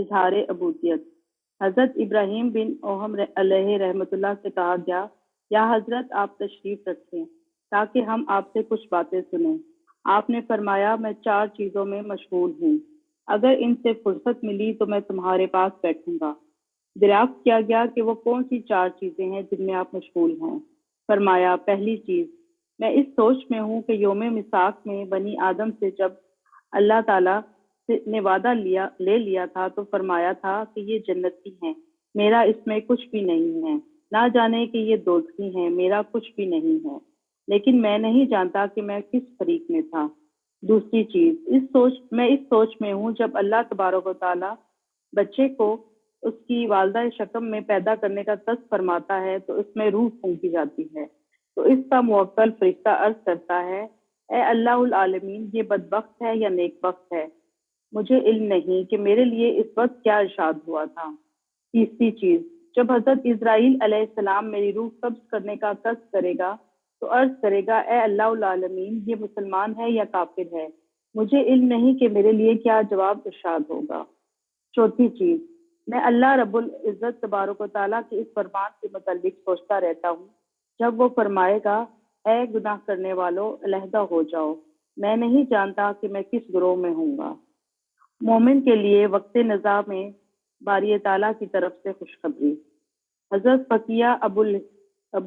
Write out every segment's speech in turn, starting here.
اظہار عبودیت۔ حضرت ابراہیم بن اوہم علیہ رحمۃ اللہ سے کہا گیا، یا حضرت آپ تشریف رکھیں تاکہ ہم آپ سے کچھ باتیں سنیں۔ آپ نے فرمایا، میں 4 چیزوں میں مشغول ہوں، اگر ان سے فرصت ملی تو میں تمہارے پاس بیٹھوں گا۔ دریافت کیا گیا کہ وہ کون سی 4 چیزیں ہیں جن میں آپ مشغول ہیں؟ فرمایا، پہلی چیز، میں اس سوچ میں ہوں کہ یوم میثاق میں بنی آدم سے جب اللہ تعالیٰ نے وعدہ لے لیا تھا تو فرمایا تھا کہ یہ جنتی ہیں، میرا اس میں کچھ بھی نہیں ہے، نہ جانے کہ یہ دوزخی ہیں، میرا کچھ بھی نہیں ہے، لیکن میں نہیں جانتا کہ میں کس فریق میں تھا۔ دوسری چیز، میں اس سوچ میں ہوں جب اللہ تبارک و تعالیٰ بچے کو اس کی والدہ شکم میں پیدا کرنے کا قصد فرماتا ہے تو اس میں روح پھونکی جاتی ہے، تو اس کا موکل فرشتہ عرض کرتا ہے، اے اللہ العالمین، یہ بدبخت ہے یا نیک بخت ہے؟ مجھے علم نہیں کہ میرے لیے اس وقت کیا ارشاد ہوا تھا۔ تیسری چیز، جب حضرت اسرائیل علیہ السلام میری روح قبض کرنے کا قصد کرے گا تو عرض کرے گا، اے اللہ العالمین، یہ مسلمان ہے یا کافر ہے؟ مجھے علم نہیں کہ میرے لیے کیا جواب ارشاد ہوگا۔ چوتھی چیز، میں اللہ رب العزت تبارک و تعالیٰ کے اس فرمان کے متعلق سوچتا رہتا ہوں جب وہ فرمائے گا، اے گناہ کرنے والوں، علیحدہ ہو جاؤ، میں نہیں جانتا کہ میں کس گروہ میں ہوں گا۔ مومن کے لیے وقت نزاع میں باری تعالیٰ کی طرف سے خوشخبری۔ حضرت فقیہ ابو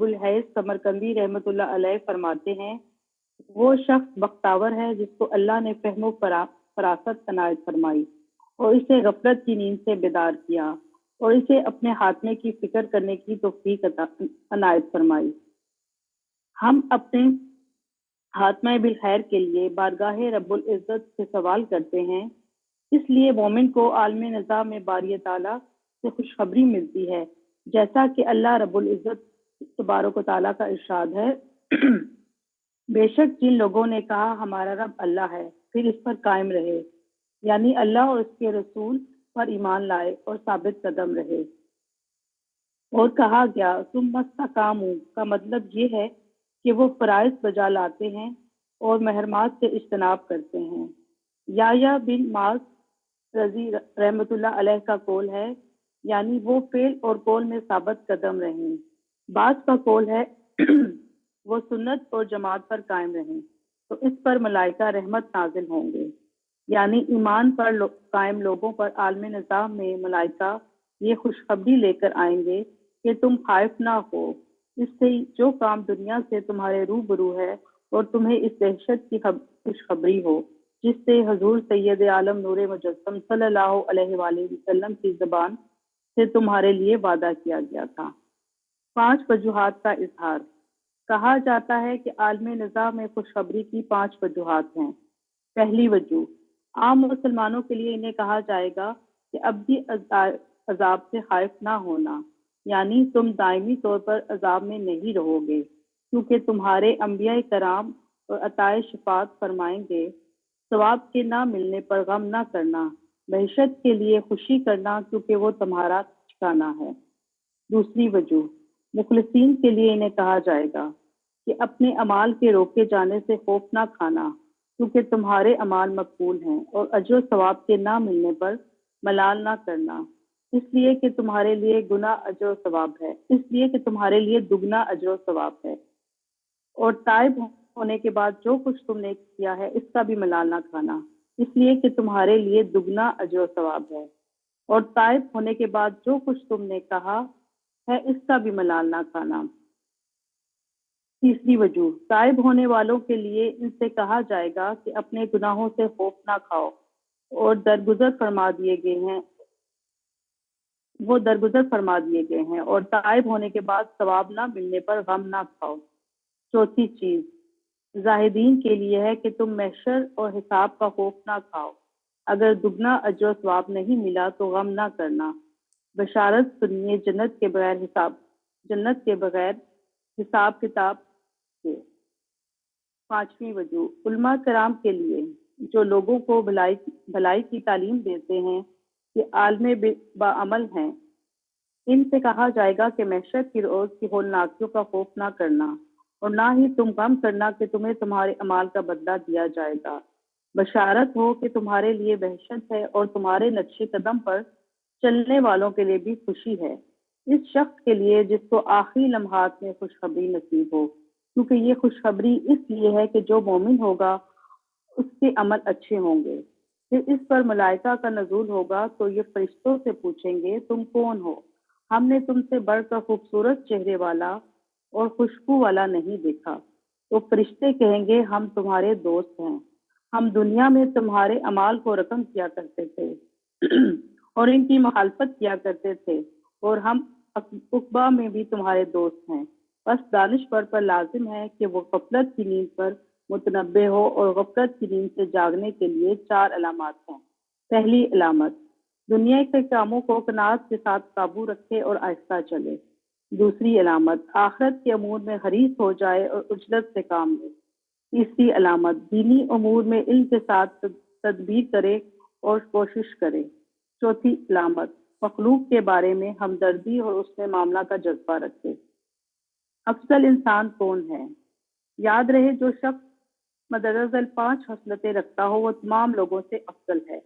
الحیث سمرقندی رحمۃ اللہ علیہ فرماتے ہیں، وہ شخص بختور ہے جس کو اللہ نے فہم و فراست عنایت فرمائی اور اسے غفلت کی نیند سے بیدار کیا اور اسے اپنے خاتمے کی فکر کرنے کی توفیق عنایت فرمائی۔ ہم اپنے خاتمہ بالخیر کے لیے بارگاہ رب العزت سے سوال کرتے ہیں، اس لیے مومن کو عالم نزاع میں باری تعالیٰ سے خوشخبری ملتی ہے، جیسا کہ اللہ رب العزت تبارک و تعالیٰ کا ارشاد ہے، بے شک جن لوگوں نے کہا ہمارا رب اللہ ہے پھر اس پر قائم رہے، یعنی اللہ اور اس کے رسول پر ایمان لائے اور ثابت قدم رہے۔ اور کہا گیا تم مستقاموا کا مطلب یہ ہے کہ وہ فرائض بجا لاتے ہیں اور محرمات سے اجتناب کرتے ہیں۔ یا بن معاذ رضی رحمۃ اللہ علیہ کا قول ہے، یعنی وہ فعل اور قول میں ثابت قدم رہیں۔ بعض کا قول ہے وہ سنت اور جماعت پر قائم رہیں تو اس پر ملائکہ رحمت نازل ہوں گے، یعنی ایمان پر قائم لوگوں پر عالم نزاع میں ملائکہ یہ خوشخبری لے کر آئیں گے کہ تم خائف نہ ہو اس سے جو کام دنیا سے تمہارے روبرو ہے اور تمہیں اس دہشت کی خوشخبری ہو جس سے حضور سید عالم نور مجسم صلی اللہ علیہ وآلہ وسلم کی زبان سے تمہارے لیے وعدہ کیا گیا تھا۔ 5 وجوہات کا اظہار۔ کہا جاتا ہے کہ عالم نزاع میں خوشخبری کی 5 وجوہات ہیں۔ پہلی وجہ، عام مسلمانوں کے لیے انہیں کہا جائے گا کہ ابدی عذاب سے خائف نہ ہونا، یعنی تم دائمی طور پر عذاب میں نہیں رہو گے کیونکہ تمہارے انبیاء کرام اور عطائے شفاعت فرمائیں گے، ثواب کے نہ ملنے پر غم نہ کرنا، بہشت کے لیے خوشی کرنا کیونکہ وہ تمہارا ٹھکانہ ہے۔ دوسری وجہ، مخلصین کے لیے انہیں کہا جائے گا کہ اپنے اعمال کے روکے جانے سے خوف نہ کھانا کیونکہ تمہارے اعمال مقبول ہیں، اور اجر و ثواب کے نہ ملنے پر ملال نہ کرنا، اس لیے کہ تمہارے لیے تمہارے لیے دگنا اجر و ثواب ہے، اور تائب ہونے کے بعد جو کچھ تم نے کیا ہے اس کا بھی ملال نہ کھانا، اس لیے کہ تمہارے لیے دگنا اجر و ثواب ہے، اور تائب ہونے کے بعد جو کچھ تم نے کہا ہے اس کا بھی ملال نہ کھانا۔ تیسری وجہ، تائب ہونے والوں کے لیے ان سے کہا جائے گا کہ اپنے گناہوں سے خوف نہ کھاؤ اور درگزر فرما دیے گئے ہیں اور تائب ہونے کے بعد ثواب نہ ملنے پر غم نہ کھاؤ۔ چوتھی چیز، زاہدین کے لیے ہے کہ تم محشر اور حساب کا خوف نہ کھاؤ، اگر دگنا اجر و ثواب نہیں ملا تو غم نہ کرنا، بشارت سنیے جنت کے بغیر حساب کتاب کے۔ پانچویں وجہ، علماء کرام کے لیے جو لوگوں کو بھلائی کی تعلیم دیتے ہیں کہ عالم باعمل ہیں، ان سے کہا جائے گا کہ محشر کی روز کی ہولناکیوں کا خوف نہ کرنا اور نہ ہی تم غم کرنا کہ تمہیں تمہارے اعمال کا بدلہ دیا جائے گا، بشارت ہو کہ تمہارے لیے بہشت ہے اور تمہارے نقش قدم پر چلنے والوں کے لیے بھی خوشی ہے، اس شخص کے لیے جس کو آخری لمحات میں خوشخبری نصیب ہو، کیونکہ یہ خوشخبری اس لیے ہے کہ جو مومن ہوگا اس کے عمل اچھے ہوں گے۔ پھر اس پر ملائکہ کا نزول ہوگا تو یہ فرشتوں سے پوچھیں گے تم کون ہو؟ ہم نے تم سے بڑھ کر خوبصورت چہرے والا اور خوشبو والا نہیں دیکھا۔ تو فرشتے کہیں گے ہم تمہارے دوست ہیں، ہم دنیا میں تمہارے اعمال کو رقم کیا کرتے تھے اور ان کی مخالفت کیا کرتے تھے، اور ہم عقبہ میں بھی تمہارے دوست ہیں۔ بس دانش پر لازم ہے کہ وہ غفلت کی نیند پر متنبہ ہو، اور غفلت کی نیند سے جاگنے کے لیے 4 علامات ہیں۔ پہلی علامت، دنیا کے کاموں کو قناعت کے ساتھ قابو رکھے اور آہستہ چلے۔ دوسری علامت، آخرت کے امور میں حریص ہو جائے اور عجلت سے کام لے۔ تیسری علامت، دینی امور میں علم کے ساتھ تدبیر کرے اور کوشش کرے۔ چوتھی علامت، مخلوق کے بارے میں ہمدردی اور اس میں معاملہ کا جذبہ رکھے۔ افضل انسان کون ہے؟ یاد رہے جو شخص مدرجل 5 خصلتیں رکھتا ہو وہ تمام لوگوں سے افضل ہے۔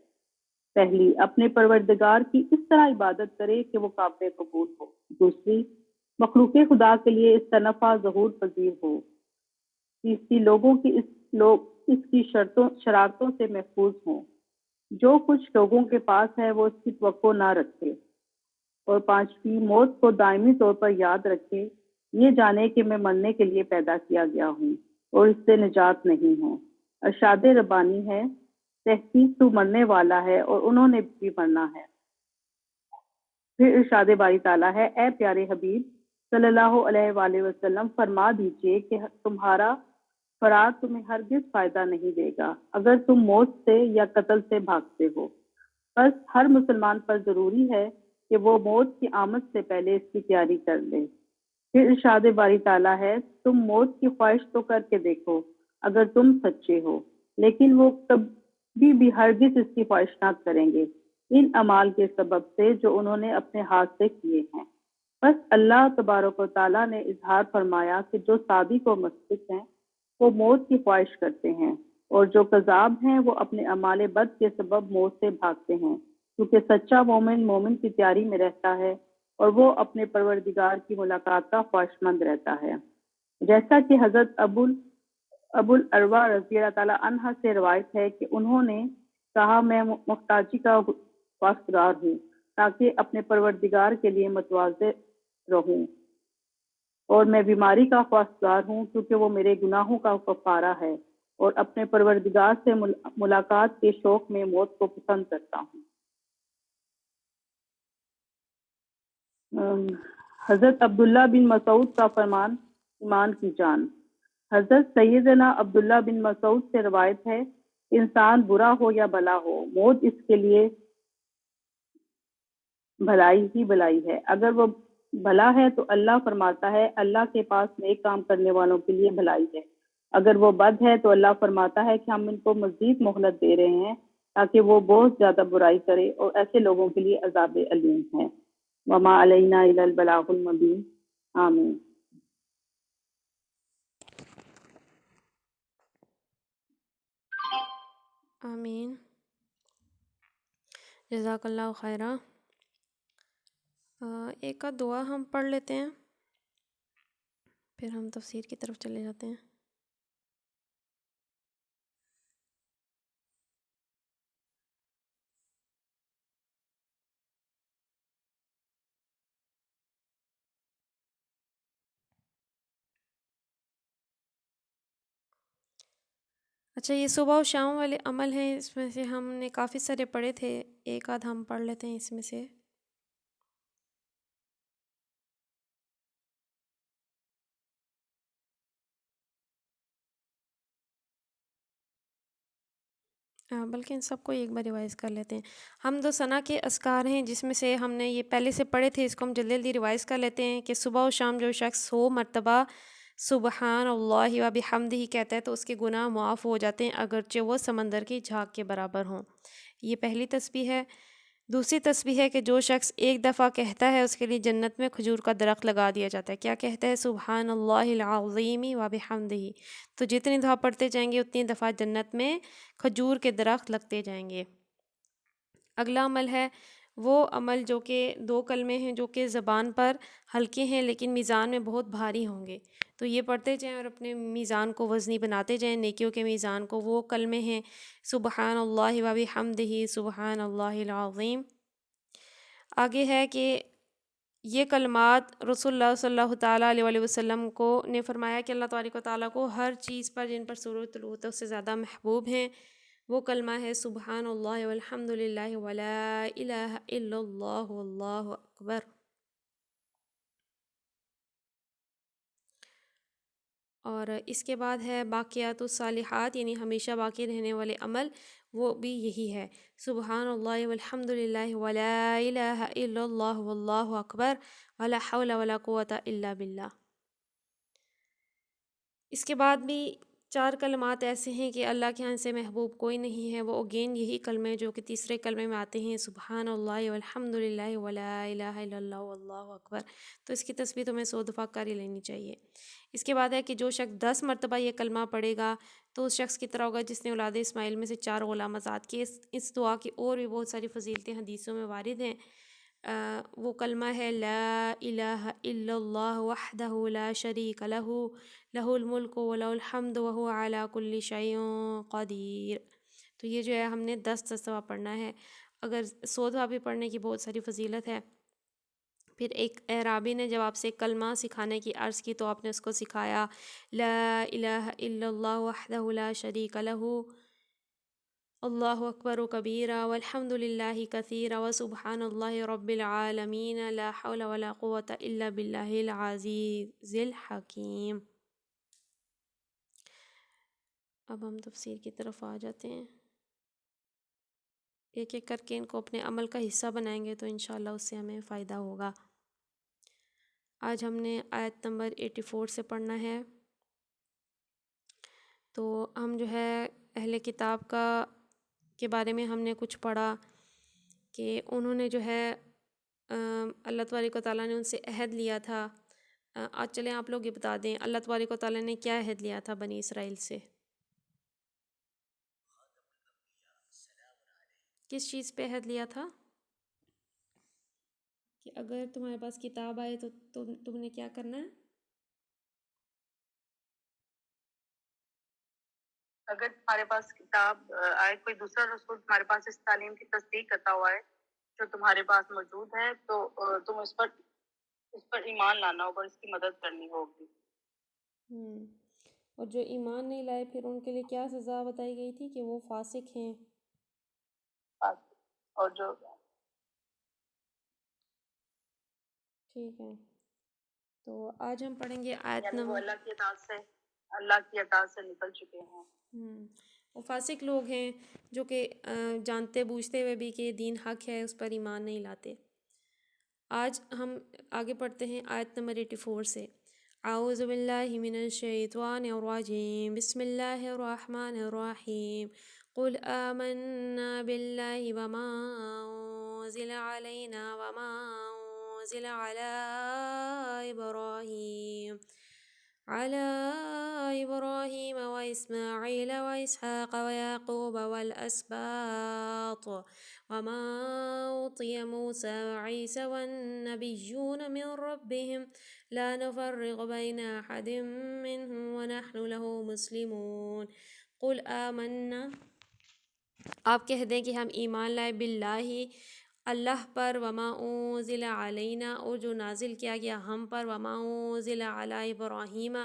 پہلی، اپنے پروردگار کی اس طرح عبادت کرے کہ وہ قابل قبول ہو۔ دوسری، مخلوق خدا کے لیے اس کا نفع ظہور پذیر ہو۔ تیسری، لوگوں کی اس کی شرارتوں سے محفوظ ہوں۔ جو کچھ لوگوں کے پاس ہے وہ اس کی توقع نہ رکھے۔ اور پانچویں، موت کو دائمی طور پر یاد رکھے، یہ جانے کہ میں مرنے کے لیے پیدا کیا گیا ہوں اور اس سے نجات نہیں ہوں۔ ارشاد ربانی ہے، تحقیق تو مرنے والا ہے اور انہوں نے بھی مرنا ہے۔ پھر ارشاد باری تعالیٰ ہے، اے پیارے حبیب صلی اللہ علیہ وآلہ وسلم فرما دیجئے کہ تمہارا فرار تمہیں ہرگز فائدہ نہیں دے گا اگر تم موت سے یا قتل سے بھاگتے ہو۔ بس ہر مسلمان پر ضروری ہے کہ وہ موت کی آمد سے پہلے اس کی تیاری کر لے۔ پھر ارشاد باری تعالیٰ ہے، تم موت کی خواہش تو کر کے دیکھو اگر تم سچے ہو، لیکن وہ کبھی بھی ہرگز اس کی خواہش نہ کریں گے ان اعمال کے سبب سے جو انہوں نے اپنے ہاتھ سے کیے ہیں۔ بس اللہ تبارک و تعالیٰ نے اظہار فرمایا کہ جو صادق و مصدق ہیں وہ موت کی خواہش کرتے ہیں، اور جو کذاب ہیں وہ اپنے اعمال بد کے سبب موت سے بھاگتے ہیں، کیونکہ سچا مومن کی تیاری میں رہتا ہے اور وہ اپنے پروردگار کی ملاقات کا خواہش مند رہتا ہے۔ جیسا کہ حضرت ابو الاروا رضی اللہ تعالیٰ عنہ سے روایت ہے کہ انہوں نے کہا، میں محتاجی کا خواستگار ہوں تاکہ اپنے پروردگار کے لیے متواضع رہوں، اور میں بیماری کا خواستگار ہوں کیونکہ وہ میرے گناہوں کا کفارہ ہے، اور اپنے پروردگار سے ملاقات کے شوق میں موت کو پسند کرتا ہوں۔ حضرت عبداللہ بن مسعود کا فرمان، ایمان کی جان۔ حضرت سیدنا عبداللہ بن مسعود سے روایت ہے، انسان برا ہو یا بھلا ہو، موت اس کے لیے بھلائی ہی بھلائی ہے۔ اگر وہ بھلا ہے تو اللہ فرماتا ہے اللہ کے پاس نیک کام کرنے والوں کے لیے بھلائی ہے۔ اگر وہ بد ہے تو اللہ فرماتا ہے کہ ہم ان کو مزید مہلت دے رہے ہیں تاکہ وہ بہت زیادہ برائی کرے، اور ایسے لوگوں کے لیے عذاب علیم ہے۔ وما علینا الا البلاغ المبین۔ آمین۔ آمین۔ جزاک اللہ خیرہ۔ ایک آدھ دعا ہم پڑھ لیتے ہیں، پھر ہم تفسیر کی طرف چلے جاتے ہیں۔ اچھا، یہ صبح و شام والے عمل ہیں، اس میں سے ہم نے کافی سارے پڑھے تھے، ایک آدھ ہم پڑھ لیتے ہیں اس میں سے۔ بلکہ ان سب کو ایک بار ریوائز کر لیتے ہیں۔ حمد و ثنا کے اذکار ہیں جس میں سے ہم نے یہ پہلے سے پڑھے تھے، اس کو ہم جلدی جلدی ریوائز کر لیتے ہیں کہ صبح و شام جو شخص 100 مرتبہ سبحان اللہ و بحمدہ کہتا ہے تو اس کے گناہ معاف ہو جاتے ہیں، اگرچہ وہ سمندر کی جھاگ کے برابر ہوں۔ یہ پہلی تسبیح ہے۔ دوسری تسبیح ہے کہ جو شخص ایک دفعہ کہتا ہے اس کے لیے جنت میں کھجور کا درخت لگا دیا جاتا ہے۔ کیا کہتا ہے؟ سبحان اللہ العظیم و بحمدہ۔ تو جتنی دفعہ پڑھتے جائیں گے اتنی دفعہ جنت میں کھجور کے درخت لگتے جائیں گے۔ اگلا عمل ہے وہ عمل جو کہ 2 کلمے ہیں جو کہ زبان پر ہلکے ہیں لیکن میزان میں بہت بھاری ہوں گے، تو یہ پڑھتے جائیں اور اپنے میزان کو وزنی بناتے جائیں، نیکیوں کے میزان کو۔ وہ کلمے ہیں سبحان اللہ و بحمدہ سبحان اللہ العظیم۔ آگے ہے کہ یہ کلمات رسول اللہ صلی اللہ تعالیٰ علیہ وآلہ وسلم کو نے فرمایا کہ اللہ تبارک و تعالیٰ کو ہر چیز پر جن پر سورۃ طلوع ہوتا ہے اس سے زیادہ محبوب ہیں۔ وہ کلمہ ہے سبحان اللہ والحمد للہ ولا الہ الا اللہ واللہ اکبر۔ اور اس کے بعد ہے باقیات الصالحات، یعنی ہمیشہ باقی رہنے والے عمل، وہ بھی یہی ہے سبحان اللہ والحمد للہ ولا الہ الا اللہ واللہ اکبر ولا حول ولا قوۃ الا باللہ۔ اس کے بعد بھی 4 کلمات ایسے ہیں کہ اللہ کے ہاں سے محبوب کوئی نہیں ہے، وہ اگین یہی کلمے جو کہ تیسرے کلمے میں آتے ہیں سبحان اللہ والحمد للہ ولا الہ الا اللہ واللہ اکبر، تو اس کی تسبیح تمہیں 100 دفعہ کر ہی لینی چاہیے۔ اس کے بعد ہے کہ جو شخص 10 مرتبہ یہ کلمہ پڑھے گا تو اس شخص کی طرح ہوگا جس نے اولاد اسماعیل میں سے 4 غلام آزاد کیے۔ اس دعا کی اور بھی بہت ساری فضیلتیں حدیثوں میں وارد ہیں۔ وہ کلمہ ہے لا الہ الا اللہ وحدہ لا شریک لہ لہ الملک و لہ الحمد وہو علی کل شیء قدیر۔ تو یہ جو ہے ہم نے 10 دفعہ پڑھنا ہے، اگر 100 دفعہ بھی پڑھنے کی بہت ساری فضیلت ہے۔ پھر ایک اعرابی نے جب آپ سے کلمہ سکھانے کی عرض کی تو آپ نے اس کو سکھایا لا الہ الا اللہ وحدہ لا شریک لہ اللہ اکبر کبیرا والحمد للہ کثیرا وسبحان اللہ رب العالمین لا حول ولا قوۃ الا باللہ العزیز الحکیم۔ اب ہم تفسیر کی طرف آ جاتے ہیں، ایک ایک کر کے ان کو اپنے عمل کا حصہ بنائیں گے تو انشاءاللہ اس سے ہمیں فائدہ ہوگا۔ آج ہم نے آیت نمبر 84 سے پڑھنا ہے۔ تو ہم جو ہے اہل کتاب کے بارے میں ہم نے کچھ پڑھا کہ انہوں نے جو ہے اللہ تبارک و تعالیٰ نے ان سے عہد لیا تھا۔ آج چلیں آپ لوگ یہ بتا دیں اللہ تبارک و تعالیٰ نے کیا عہد لیا تھا بنی اسرائیل سے، کس چیز پہ عہد لیا تھا؟ کہ اگر تمہارے پاس کتاب آئے تو تم نے کیا کرنا ہے؟ اگر تمہارے پاس کتاب آئے، کوئی دوسرا رسول تمہارے پاس اس تعلیم کی تصدیق کرتا ہوا ہے جو تمہارے پاس موجود ہے تو تم اس پر ایمان لانا ہوگا اور اس کی مدد کرنی ہوگی۔ اور جو ایمان نہیں لائے پھر ان کے لیے کیا سزا بتائی گئی تھی کہ وہ فاسق ہیں؟ اور جو ٹھیک ہے، تو آج ہم پڑھیں گے آیت یعنی وہ نمبر اللہ کی اطاعت سے نکل چکے ہیں۔ وہ فاسق لوگ ہیں جو کہ جانتے بوجھتے ہوئے بھی کہ دین حق ہے اس پر ایمان نہیں لاتے۔ آج ہم آگے پڑھتے ہیں آیت نمبر 84 سے۔ اعوذ باللہ من الشیطان الرجیم، بسم اللہ الرحمن الرحیم۔ قل آمنا باللہ وما انزل علینا وما انزل على إبراهيم وإسماعيل وإسحاق ويعقوب والأسباط وما أوتي موسى وعيسى والنبيون من ربهم لا نفرق بين أحد منهم ونحن له مسلمون۔ قل آمنا، آپ کہہ دیں کہ ہم ایمان لائے باللہ اللہ پر، وما انزل علینا اور جو نازل کیا گیا ہم پر، وما انزل علی ابراہیم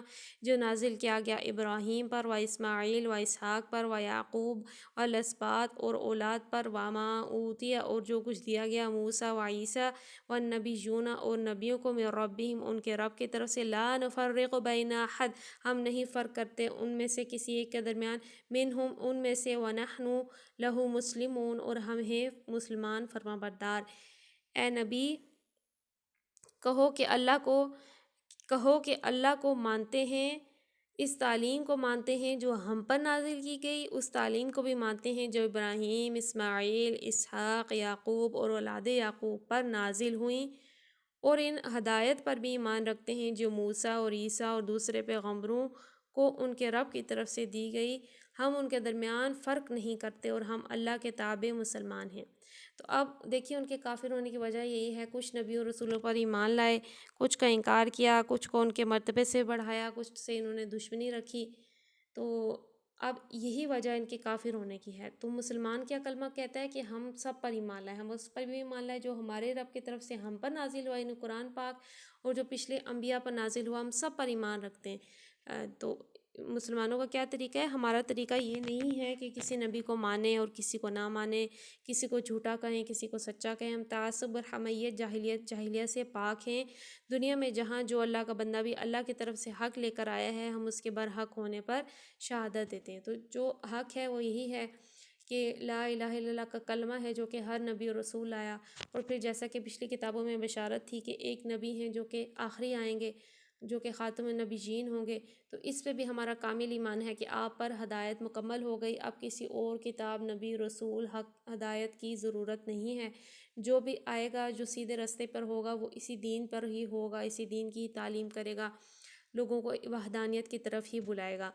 جو نازل کیا گیا ابراہیم پر، و اسماعیل و اسحاق پر، و یعقوب والاسباط اور اولاد پر، وما اوتیا اور جو کچھ دیا گیا موسیٰ و عیسیٰ والنبیون اور نبیوں کو، من ربہم ان کے رب کی طرف سے، لا نفرق بین احد ہم نہیں فرق کرتے ان میں سے کسی ایک کے درمیان، منہم ان میں سے، ونحن لہ مسلمون اور ہم ہیں مسلمان فرما بردار۔ اے نبی کہو کہ اللہ کو مانتے ہیں، اس تعلیم کو مانتے ہیں جو ہم پر نازل کی گئی، اس تعلیم کو بھی مانتے ہیں جو ابراہیم، اسماعیل، اسحاق، یعقوب اور اولاد یعقوب پر نازل ہوئیں، اور ان ہدایت پر بھی ایمان رکھتے ہیں جو موسیٰ اور عیسیٰ اور دوسرے پیغمبروں کو ان کے رب کی طرف سے دی گئی، ہم ان کے درمیان فرق نہیں کرتے اور ہم اللہ کے تابع مسلمان ہیں۔ تو اب دیکھیے ان کے کافر ہونے کی وجہ یہی ہے، کچھ نبی اور رسولوں پر ایمان لائے، کچھ کا انکار کیا، کچھ کو ان کے مرتبے سے بڑھایا، کچھ سے انہوں نے دشمنی رکھی۔ تو اب یہی وجہ ان کے کافر ہونے کی ہے۔ تو مسلمان کیا کلمہ کہتا ہے کہ ہم سب پر ایمان لائیں، ہم اس پر بھی ایمان لائیں جو ہمارے رب کی طرف سے ہم پر نازل ہوا، یعنی قرآن پاک، اور جو پچھلے انبیاء پر نازل ہوا، ہم سب پر ایمان رکھتے ہیں۔ تو مسلمانوں کا کیا طریقہ ہے؟ ہمارا طریقہ یہ نہیں ہے کہ کسی نبی کو مانیں اور کسی کو نہ مانیں، کسی کو جھوٹا کہیں کسی کو سچا کہیں۔ ہم تعصب اور حمیت جاہلیت سے پاک ہیں۔ دنیا میں جہاں جو اللہ کا بندہ بھی اللہ کی طرف سے حق لے کر آیا ہے، ہم اس کے برحق ہونے پر شہادت دیتے ہیں۔ تو جو حق ہے وہ یہی ہے کہ لا الہ الا اللہ کا کلمہ ہے جو کہ ہر نبی اور رسول لایا، اور پھر جیسا کہ پچھلی کتابوں میں بشارت تھی کہ ایک نبی ہیں جو کہ آخری آئیں گے، جو کہ خاتم النبیین ہوں گے۔ تو اس پہ بھی ہمارا کامل ایمان ہے کہ آپ پر ہدایت مکمل ہو گئی، اب کسی اور کتاب، نبی، رسول، حق ہدایت کی ضرورت نہیں ہے۔ جو بھی آئے گا، جو سیدھے راستے پر ہوگا، وہ اسی دین پر ہی ہوگا، اسی دین کی تعلیم کرے گا، لوگوں کو وحدانیت کی طرف ہی بلائے گا۔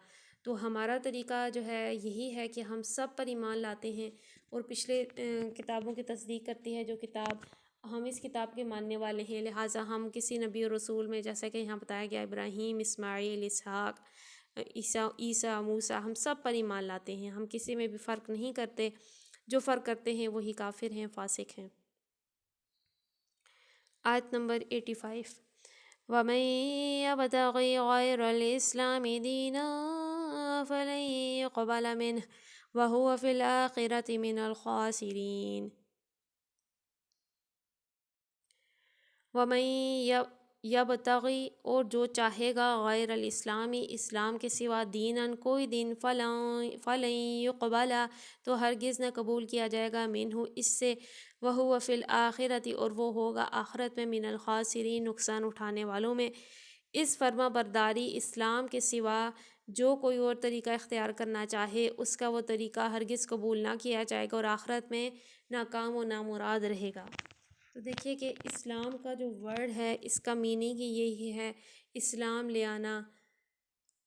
تو ہمارا طریقہ جو ہے یہی ہے کہ ہم سب پر ایمان لاتے ہیں، اور پچھلے کتابوں کی تصدیق کرتی ہے جو کتاب، ہم اس کتاب کے ماننے والے ہیں، لہٰذا ہم کسی نبی اور رسول میں، جیسا کہ یہاں بتایا گیا، ابراہیم، اسماعیل، اسحاق، عیسیٰ، موسیٰ، ہم سب پر ایمان لاتے ہیں، ہم کسی میں بھی فرق نہیں کرتے۔ جو فرق کرتے ہیں وہی کافر ہیں، فاسق ہیں۔ آیت نمبر 85۔ وَمَن يَبْتَغِ غَيْرَ الْإِسْلَامِ دِينًا فَلَن يُقْبَلَ مِنْهُ وَهُوَ فِي الْآخِرَةِ مِنَ الْخَاسِرِينَ۔ وَمَن یبتغی، اور جو چاہے گا، غیر الاسلامی، اسلام کے سوا، دیناً کوئی دین، فلن یقبل، تو ہرگز نہ قبول کیا جائے گا، منہ، اس سے، وہو فی الآخرۃ، اور وہ ہوگا آخرت میں، من الخاسرین، نقصان اٹھانے والوں میں۔ اس فرما برداری اسلام کے سوا جو کوئی اور طریقہ اختیار کرنا چاہے، اس کا وہ طریقہ ہرگز قبول نہ کیا جائے گا، اور آخرت میں ناکام و نامراد رہے گا۔ تو دیکھیے کہ اسلام کا جو ورڈ ہے، اس کا میننگ ہی یہی ہے، اسلام لے آنا،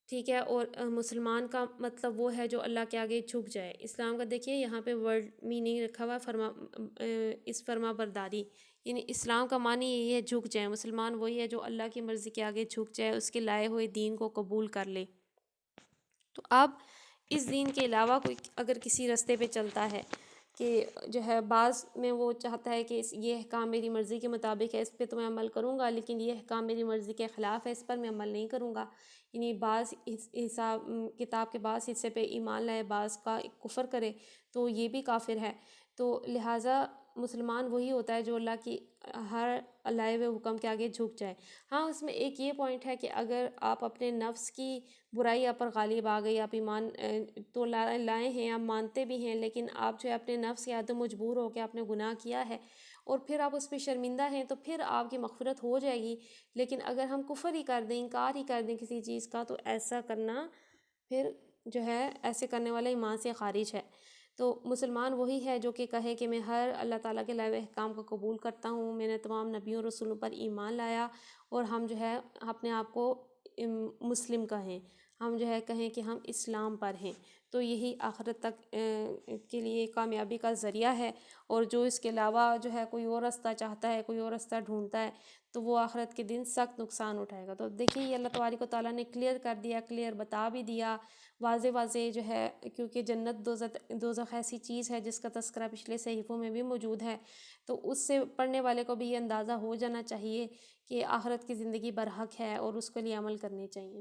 ٹھیک ہے، اور مسلمان کا مطلب وہ ہے جو اللہ کے آگے جھک جائے۔ اسلام کا دیکھیے یہاں پہ ورڈ میننگ رکھا ہوا اس فرما برداری، یعنی اسلام کا معنی یہی ہے جھک جائے، مسلمان وہی ہے جو اللہ کی مرضی کے آگے جھک جائے، اس کے لائے ہوئے دین کو قبول کر لے۔ تو اب اس دین کے علاوہ کوئی اگر کسی راستے پہ چلتا ہے کہ جو ہے بعض میں وہ چاہتا ہے کہ یہ احکام میری مرضی کے مطابق ہے، اس پہ تو میں عمل کروں گا، لیکن یہ احکام میری مرضی کے خلاف ہے، اس پر میں عمل نہیں کروں گا، یعنی بعض حساب کتاب کے بعض حصے پہ ایمان لائے، بعض کا کفر کرے، تو یہ بھی کافر ہے۔ تو لہٰذا مسلمان وہی ہوتا ہے جو اللہ کی ہر لائے ہوئے حکم کے آگے جھک جائے۔ ہاں، اس میں ایک یہ پوائنٹ ہے کہ اگر آپ اپنے نفس کی برائی آپ پر غالب آ گئی، آپ ایمان تو لائے ہیں، آپ مانتے بھی ہیں، لیکن آپ جو ہے اپنے نفس کے عادت مجبور ہو کے آپ نے گناہ کیا ہے، اور پھر آپ اس پہ شرمندہ ہیں، تو پھر آپ کی مغفرت ہو جائے گی۔ لیکن اگر ہم کفر ہی کر دیں، انکار ہی کر دیں کسی چیز کا، تو ایسا کرنا پھر جو ہے ایسے کرنے والا ایمان سے خارج ہے۔ تو مسلمان وہی ہے جو کہ کہے کہ میں ہر اللہ تعالیٰ کے لائے ہوئے احکام کو قبول کرتا ہوں، میں نے تمام نبیوں رسولوں پر ایمان لایا، اور ہم جو ہے اپنے آپ کو مسلم کہیں، ہم جو ہے کہیں کہ ہم اسلام پر ہیں۔ تو یہی آخرت تک کے لیے کامیابی کا ذریعہ ہے، اور جو اس کے علاوہ جو ہے کوئی اور راستہ چاہتا ہے، کوئی اور راستہ ڈھونڈتا ہے، تو وہ آخرت کے دن سخت نقصان اٹھائے گا۔ تو دیکھیے یہ اللہ تبارک و تعالیٰ نے کلیئر کر دیا، کلیئر بتا بھی دیا، واضح واضح جو ہے، کیونکہ جنت دوزخ ایسی چیز ہے جس کا تذکرہ پچھلے صحیفوں میں بھی موجود ہے، تو اس سے پڑھنے والے کو بھی یہ اندازہ ہو جانا چاہیے کہ آخرت کی زندگی برحق ہے، اور اس کے لیے عمل کرنے چاہیے۔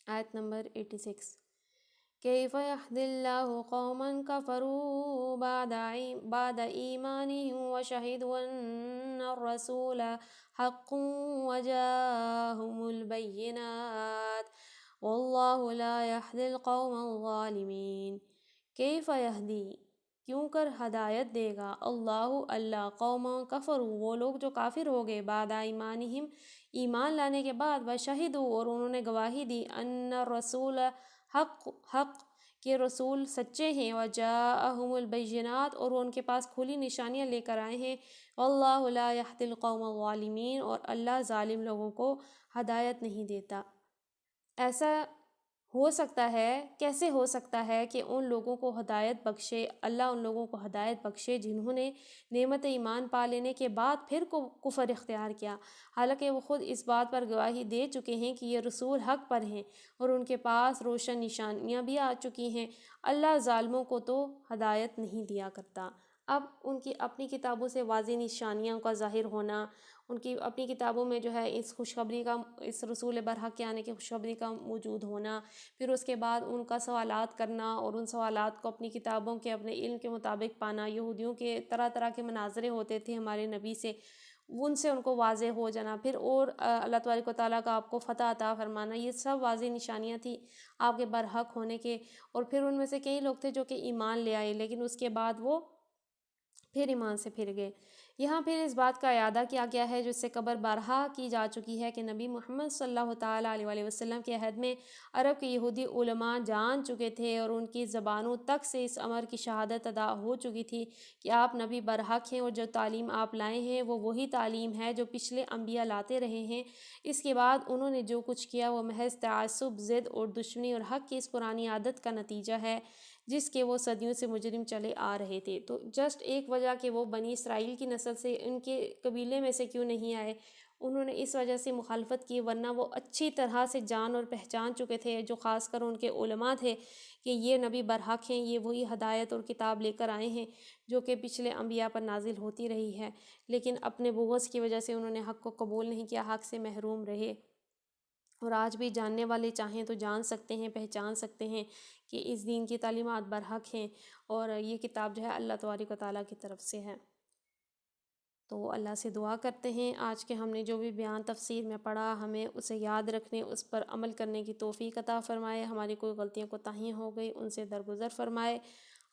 آیت نمبر 86۔ کیف یہدی اللہ قوما کفروا بعد ایمانہم وشہدوا ان الرسول حق وجاءہم البینات واللہ لا یہدی القوم الظالمین۔ کیف یہدی، کیوں کر ہدایت دے گا، اللہ قوما کفروا، وہ لوگ جو کافر ہو گئے، بعد ایمانہم، ایمان لانے کے بعد، وشہدوا، اور انہوں نے گواہی دی، ان الرسول حق کہ رسول سچے ہیں، وجاءہم البینات، اور وہ ان کے پاس کھلی نشانیاں لے کر آئے ہیں، واللہ لا یہدی القوم الظالمین، اور اللہ ظالم لوگوں کو ہدایت نہیں دیتا۔ ایسا ہو سکتا ہے کیسے ہو سکتا ہے کہ ان لوگوں کو ہدایت بخشے، اللہ ان لوگوں کو ہدایت بخشے جنہوں نے نعمت ایمان پا لینے کے بعد پھر کو کفر اختیار کیا، حالانکہ وہ خود اس بات پر گواہی دے چکے ہیں کہ یہ رسول حق پر ہیں اور ان کے پاس روشن نشانیاں بھی آ چکی ہیں۔ اللہ ظالموں کو تو ہدایت نہیں دیا کرتا۔ اب ان کی اپنی کتابوں سے واضح نشانیاں کا ظاہر ہونا، ان کی اپنی کتابوں میں جو ہے اس خوشخبری کا، اس رسول برحق کے آنے کی خوشخبری کا موجود ہونا، پھر اس کے بعد ان کا سوالات کرنا اور ان سوالات کو اپنی کتابوں کے اپنے علم کے مطابق پانا، یہودیوں کے طرح طرح کے مناظرے ہوتے تھے ہمارے نبی سے، ان سے ان کو واضح ہو جانا، پھر اور اللہ تبارک و تعالیٰ کا آپ کو فتح عطا فرمانا، یہ سب واضح نشانیاں تھیں آپ کے برحق ہونے کے۔ اور پھر ان میں سے کئی لوگ تھے جو کہ ایمان لے آئے لیکن اس کے بعد وہ پھر ایمان سے پھر گئے۔ یہاں پھر اس بات کا اعادہ کیا گیا ہے جو اس سے قبل بارہا کی جا چکی ہے کہ نبی محمد صلی اللہ تعالیٰ علیہ وآلہ وسلم کے عہد میں عرب کے یہودی علماء جان چکے تھے اور ان کی زبانوں تک سے اس امر کی شہادت ادا ہو چکی تھی کہ آپ نبی برحق ہیں اور جو تعلیم آپ لائے ہیں وہ وہی تعلیم ہے جو پچھلے انبیاء لاتے رہے ہیں۔ اس کے بعد انہوں نے جو کچھ کیا وہ محض تعصب، ضد اور دشمنی اور حق کی اس پرانی عادت کا نتیجہ ہے جس کے وہ صدیوں سے مجرم چلے آ رہے تھے۔ تو جسٹ ایک وجہ کہ وہ بنی اسرائیل کی نسل سے، ان کے قبیلے میں سے کیوں نہیں آئے، انہوں نے اس وجہ سے مخالفت کی، ورنہ وہ اچھی طرح سے جان اور پہچان چکے تھے، جو خاص کر ان کے علماء تھے، کہ یہ نبی برحق ہیں، یہ وہی ہدایت اور کتاب لے کر آئے ہیں جو کہ پچھلے انبیاء پر نازل ہوتی رہی ہے، لیکن اپنے بغض کی وجہ سے انہوں نے حق کو قبول نہیں کیا، حق سے محروم رہے۔ اور آج بھی جاننے والے چاہیں تو جان سکتے ہیں، پہچان سکتے ہیں کہ اس دین کی تعلیمات برحق ہیں اور یہ کتاب جو ہے اللہ تبارک و تعالیٰ کی طرف سے ہے۔ تو اللہ سے دعا کرتے ہیں آج کے ہم نے جو بھی بیان تفسیر میں پڑھا، ہمیں اسے یاد رکھنے، اس پر عمل کرنے کی توفیق عطا فرمائے، ہماری کوئی غلطیاں کوتاہیاں ہو گئی ان سے درگزر فرمائے،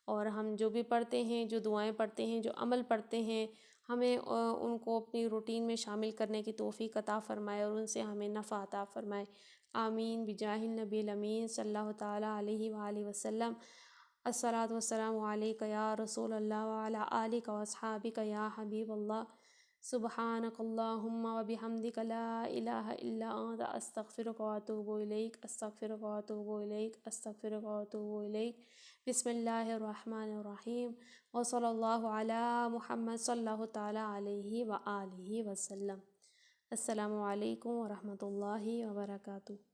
اور ہم جو بھی پڑھتے ہیں، جو دعائیں پڑھتے ہیں، جو عمل پڑھتے ہیں، ہمیں ان کو اپنی روٹین میں شامل کرنے کی توفیق عطا فرمائے اور ان سے ہمیں نفع عطا فرمائے۔ آمین بجاہ النبی الامین صلی اللہ تعالیٰ علیہ وآلہ وسلم۔ الصلاۃ والسلام علیک یا رسول اللہ وعلی آلک واصحابک یا حبیب اللہ۔ سبحانک اللہم وبحمدک لا الہ الا انت استغفرک واتوب الیک، استغفرک واتوب الیک، استغفرک واتوب الیک۔ بسم اللہ الرحمن الرحیم، وصلی اللہ علی محمد صلی اللہ تعالیٰ علیہ وآلہ وسلم۔ السلام علیکم ورحمۃ اللہ وبرکاتہ۔